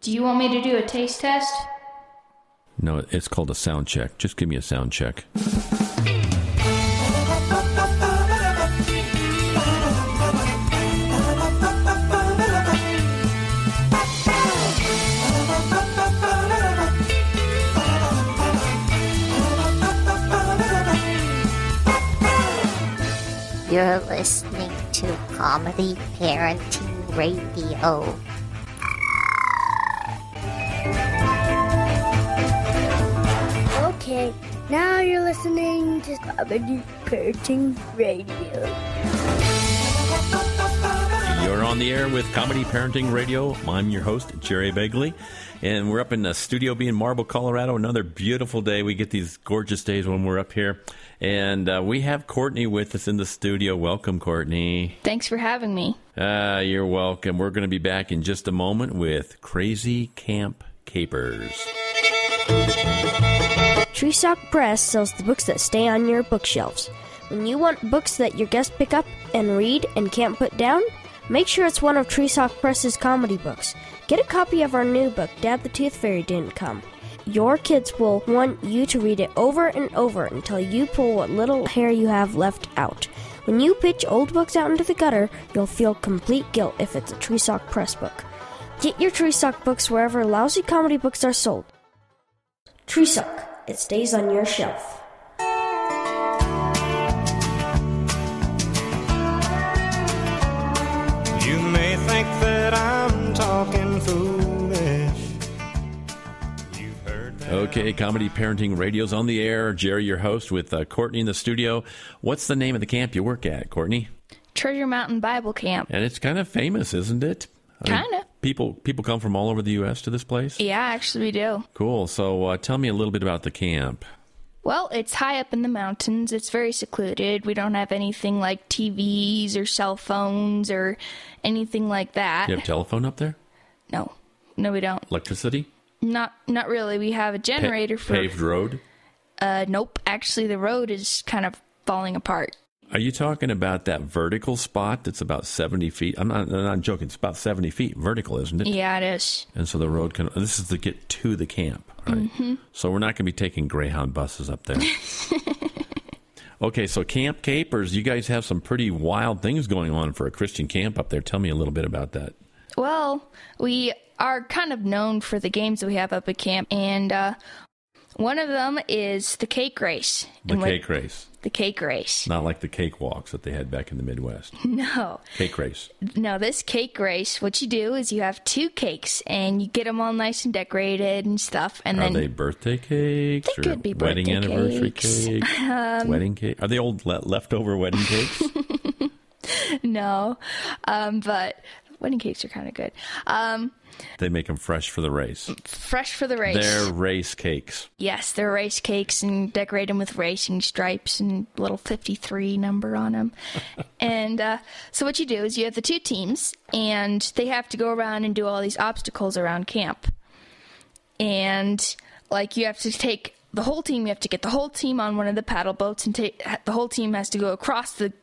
Do you want me to do a taste test? No, it's called a sound check. Just give me a sound check. You're listening to Comedy Parenting Radio. Okay, now you're listening to Comedy Parenting Radio. You're on the air with Comedy Parenting Radio. I'm your host, Jerry Begley, and we're up in the Studio B in Marble, Colorado. Another beautiful day. We get these gorgeous days when we're up here. And we have Courtney with us in the studio. Welcome, Courtney. Thanks for having me. You're welcome. We're going to be back in just a moment with Crazy Camp Capers. Tree Sock Press sells the books that stay on your bookshelves. When you want books that your guests pick up and read and can't put down, make sure it's one of Tree Sock Press's comedy books. Get a copy of our new book, Dad the Tooth Fairy Didn't Come. Your kids will want you to read it over and over until you pull what little hair you have left out. When you pitch old books out into the gutter, you'll feel complete guilt if it's a Tree Sock Press book. Get your Tree Sock books wherever lousy comedy books are sold. Tree Sock. It stays on your shelf. You may think that I'm talking foolish. Okay, Comedy Parenting Radio's on the air. Jerry, your host, with Courtney in the studio. What's the name of the camp you work at, Courtney? Treasure Mountain Bible Camp. And it's kind of famous, isn't it? Kind of. People come from all over the U.S. to this place? Yeah, actually we do. Cool. So tell me a little bit about the camp. Well, it's high up in the mountains. It's very secluded. We don't have anything like TVs or cell phones or anything like that. You have a telephone up there? No. No, we don't. Electricity? Not really. We have a generator for... Paved road? Nope. Actually, the road is kind of falling apart. Are you talking about that vertical spot that's about 70 feet? I'm not joking. It's about 70 feet vertical, isn't it? Yeah, it is. And so the road this is to get to the camp, right? Mm-hmm. So we're not going to be taking Greyhound buses up there. Okay, so Camp Capers, you guys have some pretty wild things going on for a Christian camp up there. Tell me a little bit about that. Well, we are kind of known for the games that we have up at camp, and one of them is the cake race. The cake race. The cake race. Not like the cakewalks that they had back in the Midwest. No. Cake race. No, this cake race, what you do is you have two cakes, and you get them all nice and decorated and stuff. And Are they birthday cakes? They could be wedding birthday anniversary cakes. Wedding cake? Are they old leftover wedding cakes? No, but wedding cakes are kind of good. They make them fresh for the race. Fresh for the race. They're race cakes. Yes, they're race cakes and decorate them with racing stripes and little 53 number on them. And so what you do is you have the two teams, and they have to go around and do all these obstacles around camp. And like you have to take the whole team. You have to get the whole team on one of the paddle boats, and the whole team has to go across the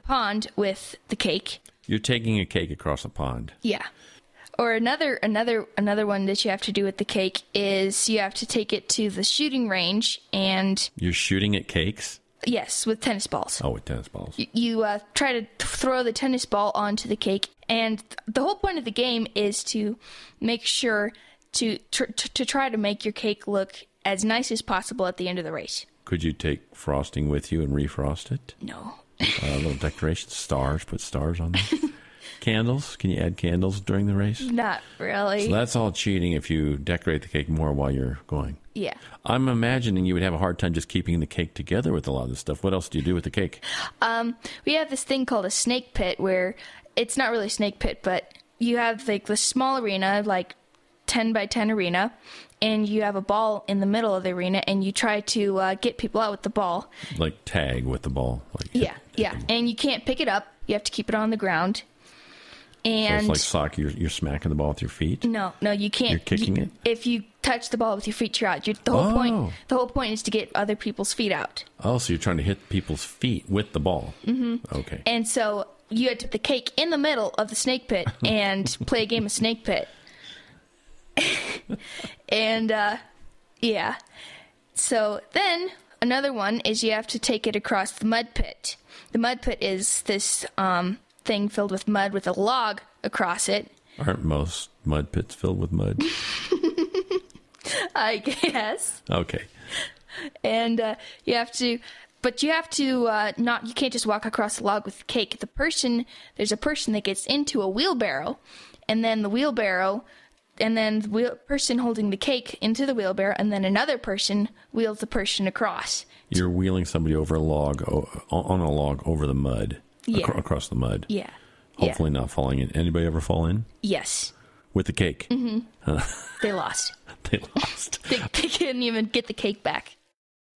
pond with the cake. You're taking a cake across a pond. Yeah. Or another one that you have to do with the cake is you have to take it to the shooting range, and you're shooting at cakes? Yes, with tennis balls. Oh, with tennis balls. You try to throw the tennis ball onto the cake, and the whole point of the game is to make sure to try to make your cake look as nice as possible at the end of the race. Could you take frosting with you and refrost it? No. Little decorations, stars, put stars on them. Candles, can you add candles during the race? Not really. So that's all cheating if you decorate the cake more while you're going. Yeah. I'm imagining you would have a hard time just keeping the cake together with a lot of this stuff. What else do you do with the cake? We have this thing called a snake pit, where it's not really a snake pit, but you have like the small arena, like 10 by 10 arena, and you have a ball in the middle of the arena, and you try to get people out with the ball. Like tag with the ball. Yeah. And you can't pick it up. You have to keep it on the ground. And so it's like soccer. You're smacking the ball with your feet? No, you can't. You're kicking it? If you touch the ball with your feet, you're out. The whole point is to get other people's feet out. Oh, so you're trying to hit people's feet with the ball. Mm-hmm. Okay. And so you had to put the cake in the middle of the snake pit and play a game of snake pit. And, yeah. So then another one is you have to take it across the mud pit. The mud pit is this thing filled with mud with a log across it. Aren't most mud pits filled with mud? I guess. Okay. And you can't just walk across the log with the cake. There's a person that gets into a wheelbarrow, and then the person holding the cake into the wheelbarrow, and then another person wheels the person across. You're wheeling somebody over a log, on a log over the mud, across the mud. Yeah. Hopefully not falling in. Anybody ever fall in? Yes. With the cake? Mm-hmm. They lost. They lost. They couldn't even get the cake back.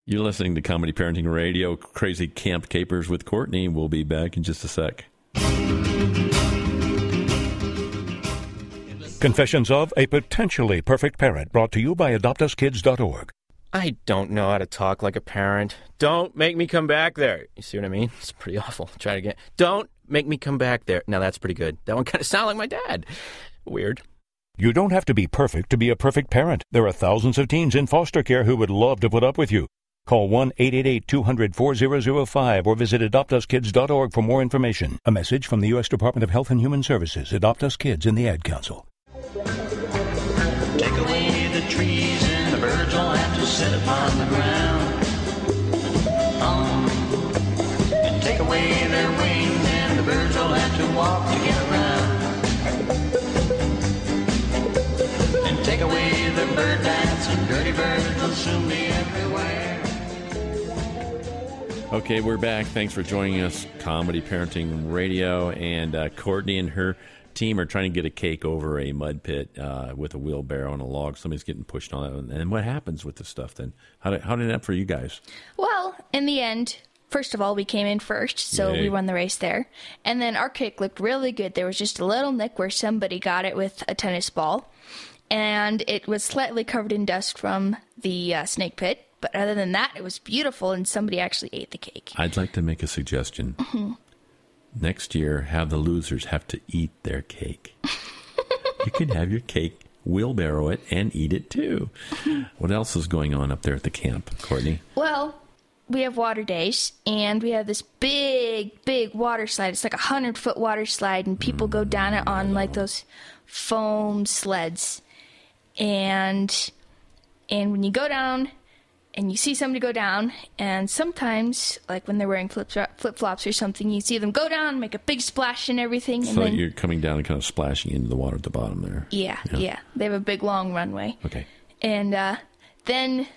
You're listening to Comedy Parenting Radio, Crazy Camp Capers with Courtney. We'll be back in just a sec. Confessions of a Potentially Perfect Parent, brought to you by AdoptUsKids.org. I don't know how to talk like a parent. Don't make me come back there. You see what I mean? It's pretty awful. Try it again. Don't make me come back there. Now that's pretty good. That one kind of sounded like my dad. Weird. You don't have to be perfect to be a perfect parent. There are thousands of teens in foster care who would love to put up with you. Call 1-888-200-4005 or visit AdoptUsKids.org for more information. A message from the U.S. Department of Health and Human Services, Adopt Us Kids, and the Ad Council. Take away the trees and the birds all have to sit upon the ground. And take away their wings and the birds all have to walk to get around. And take away the bird baths and dirty birds will soon be everywhere. Okay, we're back. Thanks for joining us, Comedy Parenting Radio. And Courtney and her team are trying to get a cake over a mud pit with a wheelbarrow and a log. Somebody's getting pushed on it. And what happens with this stuff then? How did it end up for you guys? Well, in the end, first of all, we came in first, so we won the race there. And then our cake looked really good. There was just a little nick where somebody got it with a tennis ball. And it was slightly covered in dust from the snake pit. But other than that, it was beautiful, and somebody actually ate the cake. I'd like to make a suggestion. Mm-hmm. Next year, have the losers have to eat their cake. You can have your cake, wheelbarrow it, and eat it too. What else is going on up there at the camp, Courtney? Well, we have water days, and we have this big water slide. It's like a 100-foot water slide, and people go down it on like those foam sleds. And when you go down, and you see somebody go down, and sometimes, like when they're wearing flip-flops or something, you see them go down, make a big splash and everything. So then you're coming down and kind of splashing into the water at the bottom there. Yeah. They have a big, long runway. Okay. And then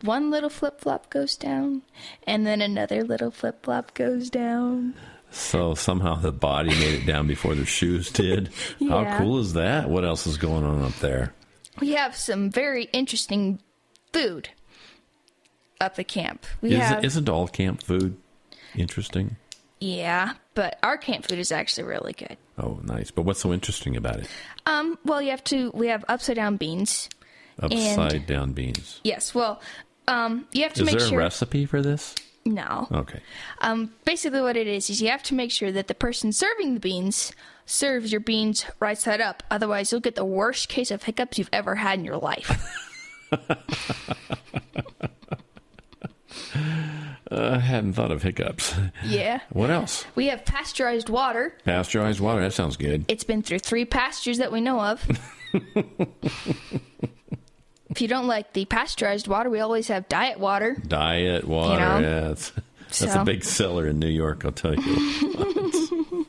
one little flip-flop goes down, and then another little flip-flop goes down. So somehow the body made it down before their shoes did. Yeah. How cool is that? What else is going on up there? We have some very interesting food up at camp. Isn't all camp food interesting? Yeah, but our camp food is actually really good. Oh, nice. But what's so interesting about it? Well, we have upside down beans. Upside down beans. Yes. Well, you have to make sure. Is there a recipe for this? No. Okay. Basically what it is you have to make sure that the person serving the beans serves your beans right side up. Otherwise, you'll get the worst case of hiccups you've ever had in your life. I hadn't thought of hiccups. Yeah. What else? We have pasteurized water. Pasteurized water, that sounds good. It's been through 3 pastures that we know of. If you don't like the pasteurized water, we always have diet water. Diet water, yeah. That's a big seller in New York, I'll tell you.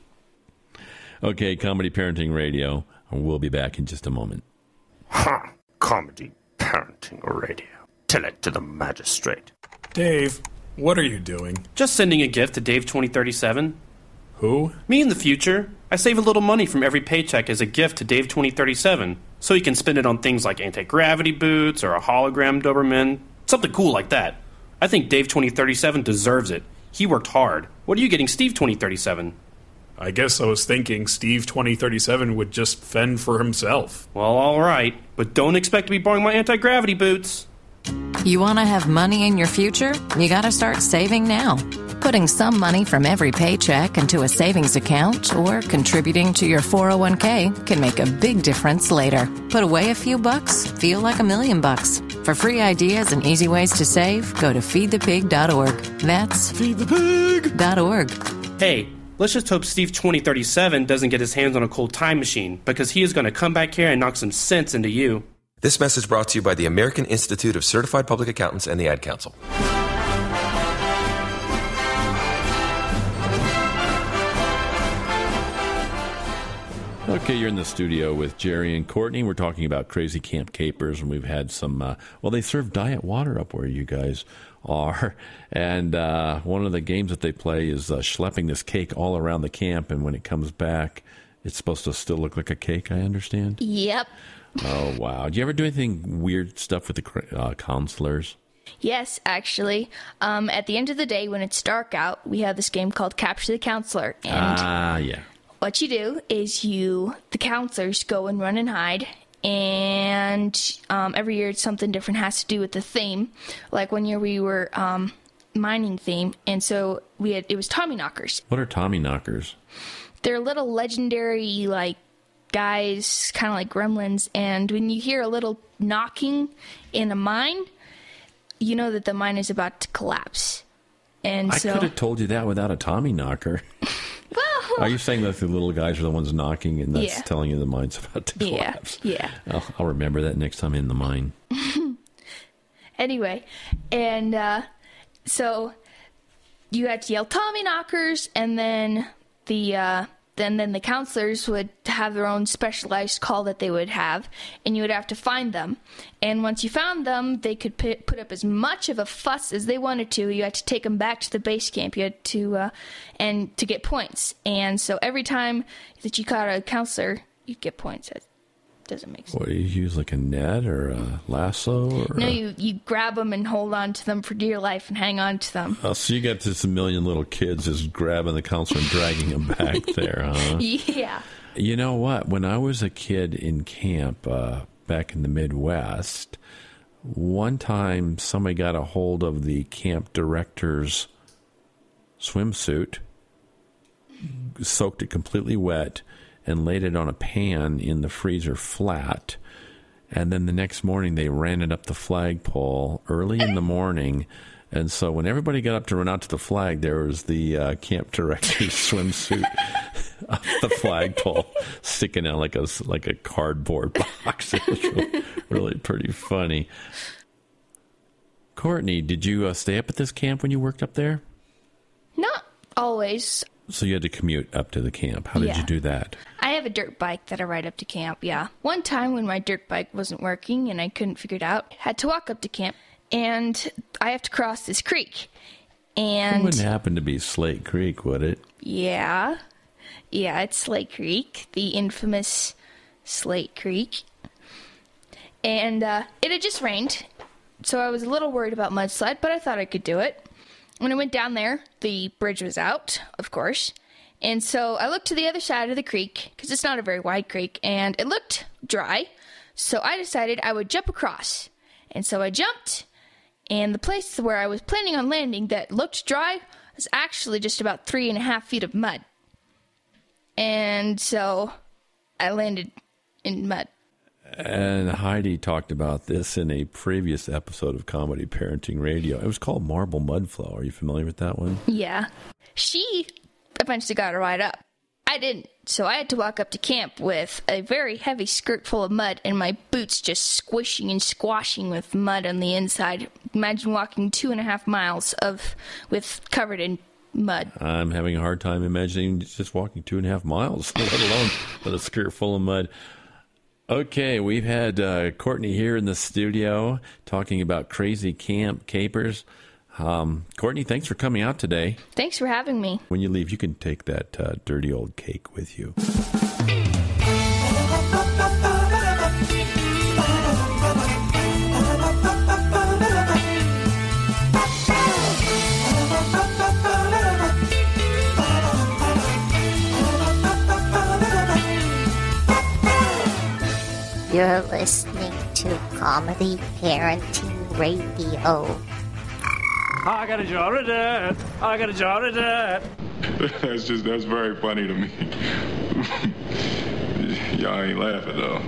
Okay, Comedy Parenting Radio. We'll be back in just a moment. Ha! Comedy Parenting Radio. Tell it to the magistrate. Dave, what are you doing? Just sending a gift to Dave 2037. Who? Me in the future. I save a little money from every paycheck as a gift to Dave 2037, so he can spend it on things like anti-gravity boots or a hologram Doberman, something cool like that. I think Dave 2037 deserves it. He worked hard. What are you getting Steve 2037? I guess I was thinking Steve 2037 would just fend for himself. Well, all right, but don't expect to be borrowing my anti-gravity boots. You want to have money in your future? You got to start saving now. Putting some money from every paycheck into a savings account or contributing to your 401k can make a big difference later. Put away a few bucks, feel like $1 million. For free ideas and easy ways to save, go to feedthepig.org. That's feedthepig.org. Hey, let's just hope Steve 2037 doesn't get his hands on a cold time machine, because he is going to come back here and knock some sense into you. This message brought to you by the American Institute of Certified Public Accountants and the Ad Council. Okay, you're in the studio with Jerry and Courtney. We're talking about crazy camp capers, and we've had some, well, they serve diet water up where you guys are. And one of the games that they play is schlepping this cake all around the camp, and when it comes back, it's supposed to still look like a cake, I understand? Yep. Oh, wow. Do you ever do anything weird stuff with the counselors? Yes, actually. At the end of the day, when it's dark out, we have this game called Capture the Counselor. And yeah. what you do is the counselors go and run and hide, and every year something different has to do with the theme. Like one year we were mining theme, and so it was Tommy knockers. What are Tommy knockers? They're little legendary guys, kind of like gremlins, and when you hear a little knocking in a mine, you know that the mine is about to collapse. And I could have told you that without a Tommy knocker. Well, are you saying that the little guys are the ones knocking, and that's telling you the mine's about to collapse? Yeah. I'll remember that next time in the mine. Anyway, and so you had to yell Tommy knockers, and then the counselors would have their own specialized call that they would have, and you would have to find them. And once you found them, they could put up as much of a fuss as they wanted to. You had to take them back to the base camp. You had to and to get points. And so every time that you caught a counselor, you'd get points. That doesn't make sense. What do you use, like a net or a lasso? Or no, you grab them and hold on to them for dear life and hang on to them. Oh, so you got just a million little kids just grabbing the counselor and dragging him back there, huh? Yeah. You know what? When I was a kid in camp back in the Midwest, one time somebody got a hold of the camp director's swimsuit, soaked it completely wet, and laid it on a pan in the freezer flat. And then the next morning, they ran it up the flagpole early in the morning. And so when everybody got up to run out to the flag, there was the camp director's swimsuit up the flagpole sticking out like a cardboard box. It was really pretty funny. Courtney, did you stay up at this camp when you worked up there? Not always. So you had to commute up to the camp. How did you do that? I have a dirt bike that I ride up to camp, yeah. One time when my dirt bike wasn't working and I couldn't figure it out, I had to walk up to camp, and I have to cross this creek. And it wouldn't happen to be Slate Creek, would it? Yeah. Yeah, it's Slate Creek, the infamous Slate Creek. And it had just rained, so I was a little worried about mudslide, but I thought I could do it. When I went down there, the bridge was out, of course. And so I looked to the other side of the creek, because it's not a very wide creek, and it looked dry. So I decided I would jump across. And so I jumped, and the place where I was planning on landing that looked dry was actually just about 3.5 feet of mud. And so I landed in mud. And Heidi talked about this in a previous episode of Comedy Parenting Radio. It was called Marble Mud Flow. Are you familiar with that one? Yeah. She eventually got a ride up. I didn't. So I had to walk up to camp with a very heavy skirt full of mud and my boots just squishing and squashing with mud on the inside. Imagine walking 2.5 miles with covered in mud. I'm having a hard time imagining just walking 2.5 miles, let alone with a skirt full of mud. Okay, we've had Courtney here in the studio talking about crazy camp capers. Courtney, thanks for coming out today. Thanks for having me. When you leave, you can take that dirty old cake with you. You're listening to Comedy Parenting Radio. I got a jar of dirt. I got a jar of dirt. That's very funny to me. Y'all ain't laughing though.